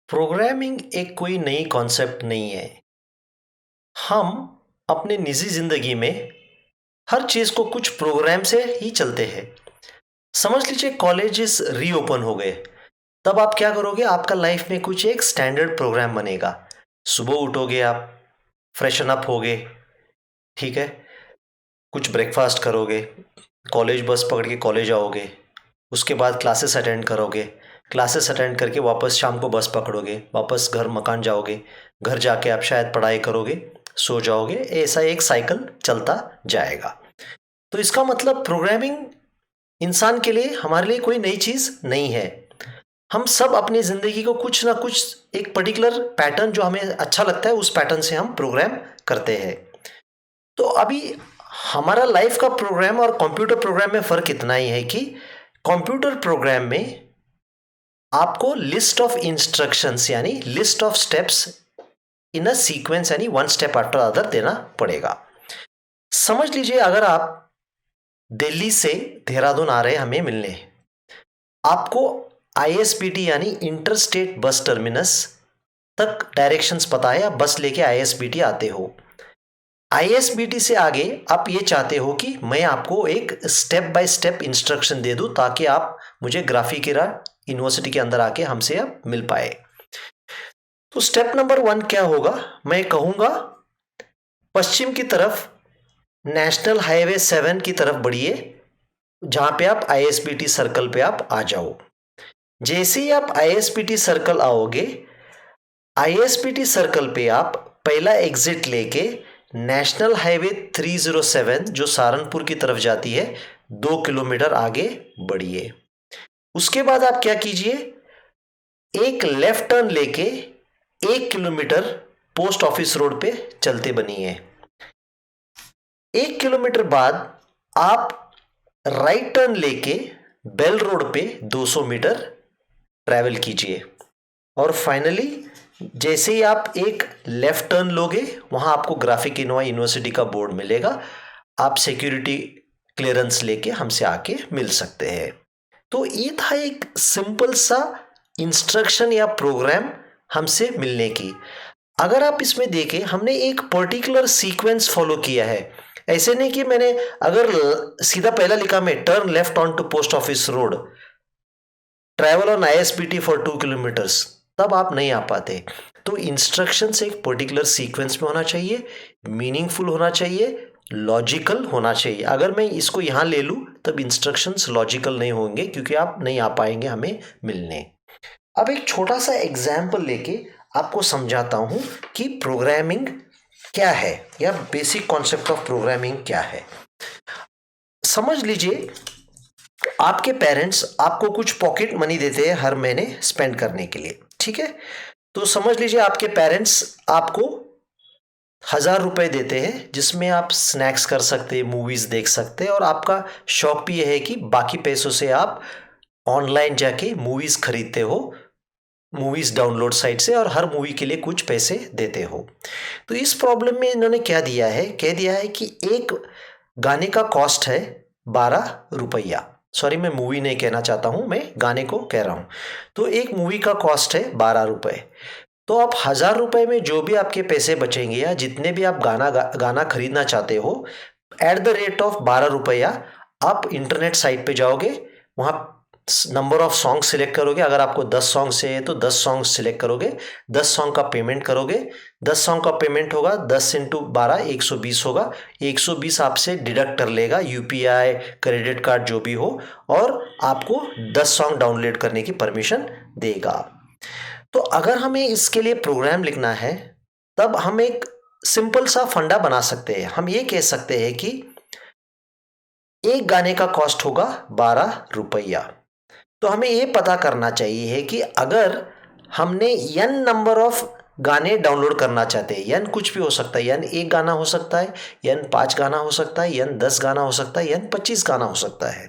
Programming एक कोई नई कॉन्सेप्ट नहीं है। हम अपने निजी जिंदगी में हर चीज को कुछ प्रोग्राम से ही चलते हैं। समझ लीजिए कॉलेजेस रीओपन हो गए, तब आप क्या करोगे? आपका लाइफ में कुछ एक स्टैंडर्ड प्रोग्राम बनेगा। सुबह उठोगे, आप फ्रेशन अप होगे, ठीक है, कुछ ब्रेकफास्ट करोगे, कॉलेज बस पकड़ के कॉलेज आओगे, उसके बाद क्लासेस अटेंड करोगे, क्लासेस अटेंड करके वापस शाम को बस पकड़ोगे, वापस घर मकान जाओगे, घर जाके आप शायद पढ़ाई करोगे, सो जाओगे। ऐसा एक साइकिल चलता जाएगा। तो इसका मतलब प्रोग्रामिंग इंसान के लिए, हमारे लिए कोई नई चीज़ नहीं है। हम सब अपनी ज़िंदगी को कुछ ना कुछ एक पर्टिकुलर पैटर्न जो हमें अच्छा लगता है उस पैटर्न से हम प्रोग्राम करते हैं। तो अभी हमारा लाइफ का प्रोग्राम और कंप्यूटर प्रोग्राम में फ़र्क इतना ही है कि कंप्यूटर प्रोग्राम में आपको लिस्ट ऑफ इंस्ट्रक्शंस यानी list of steps in a sequence यानी वन स्टेप आफ्टर अदर देना पड़ेगा। समझ लीजिए अगर आप दिल्ली से देहरादून आ रहे हैं हमें मिलने, आपको आईएसबीटी यानी इंटर स्टेट बस टर्मिनस तक डायरेक्शंस पता है, आप बस लेके आईएसबीटी आते हो। आईएसबीटी से आगे आप ये चाहते हो कि मैं आपको एक स्टेप बाय स्टेप इंस्ट्रक्शन दे दूं ताकि आप मुझे ग्राफिकेरा यूनिवर्सिटी के अंदर आके हमसे आप मिल पाए। तो स्टेप नंबर 1 क्या होगा? मैं कहूंगा पश्चिम की तरफ नेशनल हाईवे 7 की तरफ बढ़िए, जहां पे आप आईएसबीटी सर्कल पे आप आ जाओ। जैसे ही आप आईएसबीटी सर्कल आओगे, आईएसबीटी सर्कल पे आप पहला एग्जिट लेके नेशनल हाईवे 307 जो सहारनपुर की तरफ जाती है 2 किलोमीटर आगे बढ़िए। उसके बाद आप क्या कीजिए, एक लेफ्ट टर्न लेके 1 किलोमीटर पोस्ट ऑफिस रोड पे चलते बनिए। 1 किलोमीटर बाद आप राइट टर्न लेके बेल रोड पे 200 मीटर ट्रैवल कीजिए और फाइनली जैसे ही आप एक लेफ्ट टर्न लोगे, वहां आपको ग्राफिक इनोवा यूनिवर्सिटी का बोर्ड मिलेगा। आप सिक्योरिटी क्लियरेंस लेके हमसे आके मिल सकते हैं। तो ये था एक सिंपल सा इंस्ट्रक्शन या प्रोग्राम हमसे मिलने की। अगर आप इसमें देखें, हमने एक पर्टिकुलर सीक्वेंस फॉलो किया है। ऐसे नहीं कि मैंने अगर सीधा पहला लिखा मैं turn left on to post office road, travel on ISBT for 2 kilometres, तब आप नहीं आ पाते। तो इंस्ट्रक्शंस एक पर्टिकुलर सीक्वेंस में होना चाहिए, मीनिंगफुल होना चाहिए, लॉजिकल होना चाहिए। अगर मैं इसको यहां ले लूं तब इंस्ट्रक्शंस लॉजिकल नहीं होंगे क्योंकि आप नहीं आ पाएंगे हमें मिलने। अब एक छोटा सा एग्जाम्पल लेके आपको समझाता हूं कि प्रोग्रामिंग क्या है या बेसिक कॉन्सेप्ट ऑफ प्रोग्रामिंग क्या है। समझ लीजिए आपके पेरेंट्स आपको कुछ पॉकेट मनी देते हैं हर महीने स्पेंड करने के लिए, ठीक है। तो समझ लीजिए आपके पेरेंट्स आपको 1,000 रुपए देते हैं जिसमें आप स्नैक्स कर सकते हैं, मूवीज देख सकते हैं और आपका शौक भी यह है कि बाकी पैसों से आप ऑनलाइन जाके मूवीज खरीदते हो, मूवीज डाउनलोड साइट से, और हर मूवी के लिए कुछ पैसे देते हो। तो इस प्रॉब्लम में इन्होंने क्या दिया है, कह दिया है कि एक गाने का कॉस्ट है 12 रुपया। सॉरी, मैं मूवी नहीं कहना चाहता हूं, मैं गाने को कह रहा हूं। तो एक मूवी का कॉस्ट है 12 रुपए। तो आप 1,000 रुपए में जो भी आपके पैसे बचेंगे या जितने भी आप गाना खरीदना चाहते हो, एट द रेट ऑफ 12 रुपया आप इंटरनेट साइट पे जाओगे, वहां नंबर ऑफ सॉन्ग सिलेक्ट करोगे। अगर आपको 10 सॉन्ग से तो 10 सॉन्ग सिलेक्ट करोगे, 10 सॉन्ग का पेमेंट करोगे। 10 सॉन्ग का पेमेंट होगा 10 इंटू 12 120 होगा। 120 आपसे डिडक्ट कर लेगा यूपीआई, क्रेडिट कार्ड जो भी हो, और आपको 10 सॉन्ग डाउनलोड करने की परमिशन देगा। तो अगर हमें इसके लिए प्रोग्राम लिखना है तब हम एक सिंपल सा फंडा बना सकते हैं। हम ये कह सकते हैं कि एक गाने का कॉस्ट होगा 12 रुपया। तो हमें ये पता करना चाहिए कि अगर हमने n नंबर ऑफ गाने डाउनलोड करना चाहते हैं, n कुछ भी हो सकता है, n 1 गाना हो सकता है, n 5 गाना हो सकता है, n 10 गाना हो सकता है, n 25 गाना हो सकता है।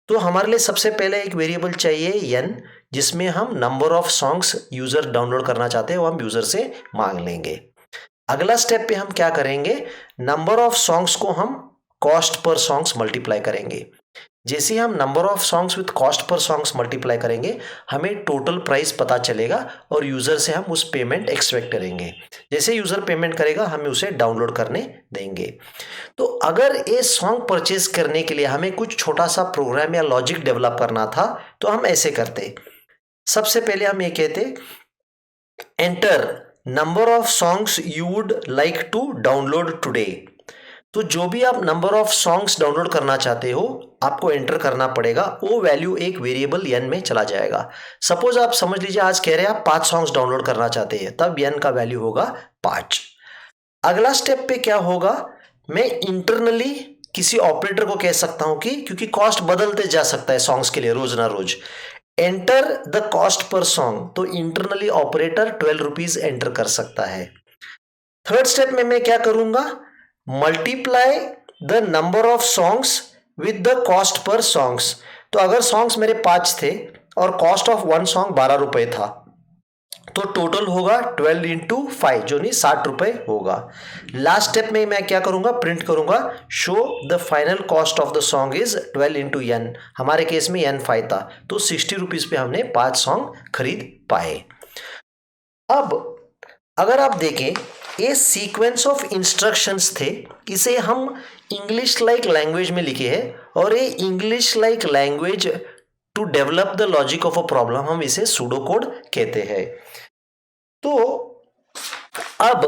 तो हमारे लिए सबसे पहले एक वेरिएबल चाहिए n, जिसमें हम number of songs user download करना चाहते हैं वो हम यूजर से मांग लेंगे। अगला स्टेप पे हम क्या करेंगे, नंबर ऑफ सॉन्ग्स को हम कॉस्ट पर सॉन्ग्स मल्टीप्लाई करेंगे। जैसे ही हम number of songs with cost per songs multiply करेंगे हमें टोटल प्राइस पता चलेगा और यूज़र से हम उस पेमेंट एक्सपेक्ट करेंगे। जैसे यूज़र पेमेंट करेगा हमें उसे डाउनलोड करने देंगे। तो अगर ये सॉन्ग परचेज करने के लिए हमें कुछ छोटा सा प्रोग्राम या लॉजिक डेवलप करना था तो हम ऐसे करते। सबसे पहले हम ये कहते enter number of songs you would like to download today. तो जो भी आप नंबर ऑफ सॉन्ग्स डाउनलोड करना चाहते हो आपको एंटर करना पड़ेगा, वो वैल्यू एक वेरिएबल n में चला जाएगा। सपोज आप समझ लीजिए आज कह रहे हैं आप 5 सॉन्ग्स डाउनलोड करना चाहते हैं, तब n का वैल्यू होगा 5। अगला स्टेप पे क्या होगा, मैं इंटरनली किसी ऑपरेटर को कह सकता हूं कि क्योंकि कॉस्ट बदलते जा सकता है सॉन्ग्स के लिए रोज ना रोज, enter the cost per song. तो इंटरनली ऑपरेटर 12 रुपीज एंटर कर सकता है। थर्ड स्टेप में मैं क्या करूंगा, multiply the number of songs with the cost per songs. तो अगर सॉन्ग्स मेरे 5 थे और कॉस्ट ऑफ 1 सॉन्ग 12 रुपए था तो टोटल होगा 12 इंटू 5 जो नहीं 60 रुपए होगा। लास्ट स्टेप में मैं क्या करूंगा, प्रिंट करूंगा show the final cost of the song is 12 into n। हमारे केस में n 5 था तो 60 रुपीज पे हमने 5 सॉन्ग खरीद पाए। अब अगर आप देखें ये सीक्वेंस ऑफ इंस्ट्रक्शंस थे, इसे हम इंग्लिश लाइक लैंग्वेज में लिखे हैं और ये English like language to develop the logic of a problem हम इसे सूडो कोड कहते हैं। तो अब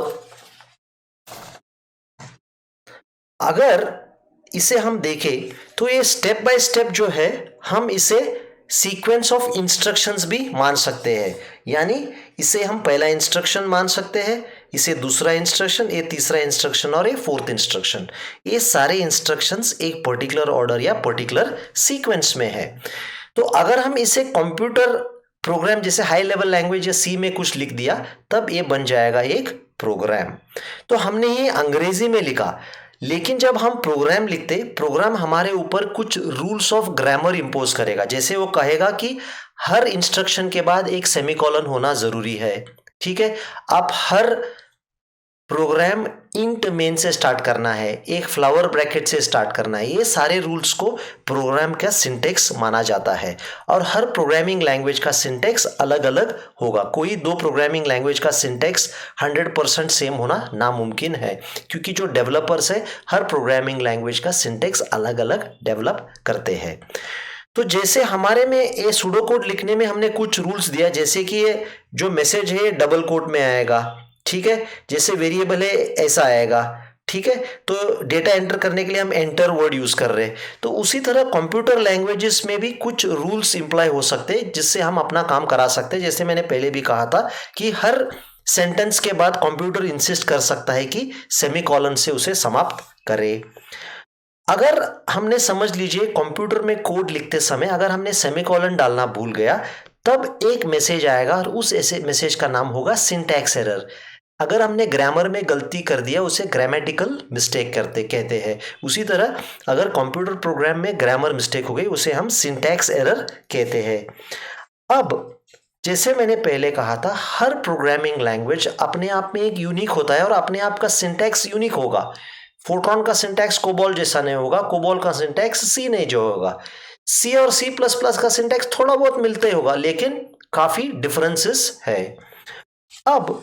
अगर इसे हम देखें तो ये स्टेप बाय स्टेप जो है हम इसे सीक्वेंस ऑफ इंस्ट्रक्शंस भी मान सकते हैं, यानी इसे हम पहला इंस्ट्रक्शन मान सकते हैं, इसे दूसरा इंस्ट्रक्शन, ये तीसरा इंस्ट्रक्शन और ये फोर्थ इंस्ट्रक्शन। ये सारे इंस्ट्रक्शंस एक पर्टिकुलर ऑर्डर या पर्टिकुलर सीक्वेंस में है। तो अगर हम इसे कंप्यूटर प्रोग्राम जैसे हाई लेवल लैंग्वेज या सी में कुछ लिख दिया तब ये बन जाएगा एक प्रोग्राम। तो हमने ये अंग्रेजी में लिखा, लेकिन जब हम प्रोग्राम लिखते प्रोग्राम हमारे ऊपर कुछ रूल्स ऑफ ग्रामर इंपोज करेगा। जैसे वो कहेगा कि हर इंस्ट्रक्शन के बाद एक सेमीकोलन होना जरूरी है, ठीक है, आप हर प्रोग्राम इंट मेन से स्टार्ट करना है, एक फ्लावर ब्रैकेट से स्टार्ट करना है। ये सारे रूल्स को प्रोग्राम का सिंटेक्स माना जाता है और हर प्रोग्रामिंग लैंग्वेज का सिंटेक्स अलग अलग होगा। कोई दो प्रोग्रामिंग लैंग्वेज का सिंटेक्स 100% सेम होना नामुमकिन है, क्योंकि जो डेवलपर्स है हर प्रोग्रामिंग लैंग्वेज का सिंटेक्स अलग अलग डेवलप करते हैं। तो जैसे हमारे में ये सूडो कोड लिखने में हमने कुछ रूल्स दिया, जैसे कि ये जो मैसेज है डबल कोट में आएगा, ठीक है, जैसे वेरिएबल है ऐसा आएगा, ठीक है, तो डेटा एंटर करने के लिए हम एंटर वर्ड यूज कर रहे हैं। तो उसी तरह कंप्यूटर लैंग्वेजेस में भी कुछ रूल्स इंप्लाई हो सकते हैं जिससे हम अपना काम करा सकते हैं। जैसे मैंने पहले भी कहा था कि हर सेंटेंस के बाद कंप्यूटर इंसिस्ट कर सकता है कि सेमीकोलन से उसे समाप्त करे। अगर हमने समझ लीजिए कंप्यूटर में कोड लिखते समय अगर हमने सेमीकोलन डालना भूल गया तब एक मैसेज आएगा और उस ऐसे मैसेज का नाम होगा सिंटैक्स एरर। अगर हमने ग्रामर में गलती कर दिया उसे ग्रामेटिकल मिस्टेक कहते हैं। उसी तरह अगर कंप्यूटर प्रोग्राम में ग्रामर मिस्टेक हो गई उसे हम सिंटैक्स एरर कहते हैं। अब जैसे मैंने पहले कहा था हर प्रोग्रामिंग लैंग्वेज अपने आप में एक यूनिक होता है और अपने आप का सिंटैक्स यूनिक होगा। फोर्ट्रॉन का सिंटैक्स कोबॉल जैसा नहीं होगा, कोबॉल का सिंटैक्स सी नहीं जो होगा, सी और सी प्लस प्लस का सिंटैक्स थोड़ा बहुत मिलते होगा लेकिन काफी डिफरेंसेस है। अब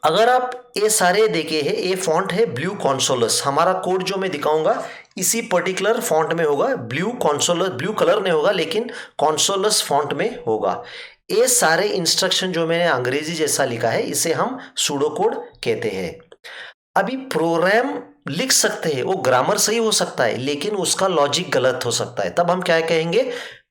अगर आप ये सारे देखे हैं, ये फॉन्ट है ब्लू कॉन्सोलस। हमारा कोड जो मैं दिखाऊंगा इसी पर्टिकुलर फॉन्ट में होगा, ब्लू कॉन्सोलस, ब्लू कलर नहीं होगा लेकिन कॉन्सोलस फॉन्ट में होगा। ये सारे इंस्ट्रक्शन जो मैंने अंग्रेजी जैसा लिखा है इसे हम सूडो कोड कहते हैं। अभी प्रोग्राम लिख सकते हैं, वो ग्रामर सही हो सकता है लेकिन उसका लॉजिक गलत हो सकता है, तब हम क्या कहेंगे,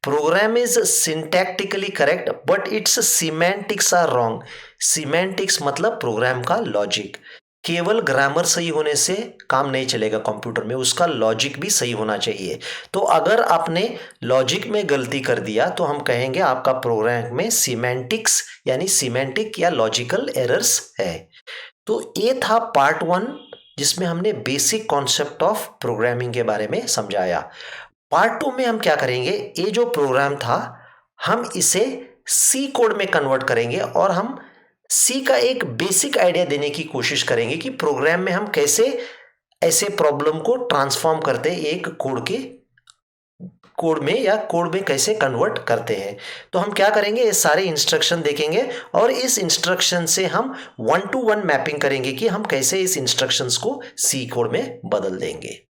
program is syntactically correct but its semantics are wrong. Semantics मतलब प्रोग्राम का लॉजिक। केवल ग्रामर सही होने से काम नहीं चलेगा कंप्यूटर में, उसका लॉजिक भी सही होना चाहिए। तो अगर आपने लॉजिक में गलती कर दिया तो हम कहेंगे आपका प्रोग्राम में सीमेंटिक्स यानी सीमेंटिक या लॉजिकल एरर्स है। तो ये था पार्ट 1 जिसमें हमने बेसिक कॉन्सेप्ट ऑफ प्रोग्रामिंग के बारे में समझाया। पार्ट 2 में हम क्या करेंगे, ये जो प्रोग्राम था हम इसे सी कोड में कन्वर्ट करेंगे और हम सी का एक बेसिक आइडिया देने की कोशिश करेंगे कि प्रोग्राम में हम कैसे ऐसे प्रॉब्लम को ट्रांसफॉर्म करते एक कोड के कोड में या कोड में कैसे कन्वर्ट करते हैं। तो हम क्या करेंगे, ये सारे इंस्ट्रक्शन देखेंगे और इस इंस्ट्रक्शन से हम 1 to 1 मैपिंग करेंगे कि हम कैसे इस इंस्ट्रक्शंस को सी कोड में बदल देंगे।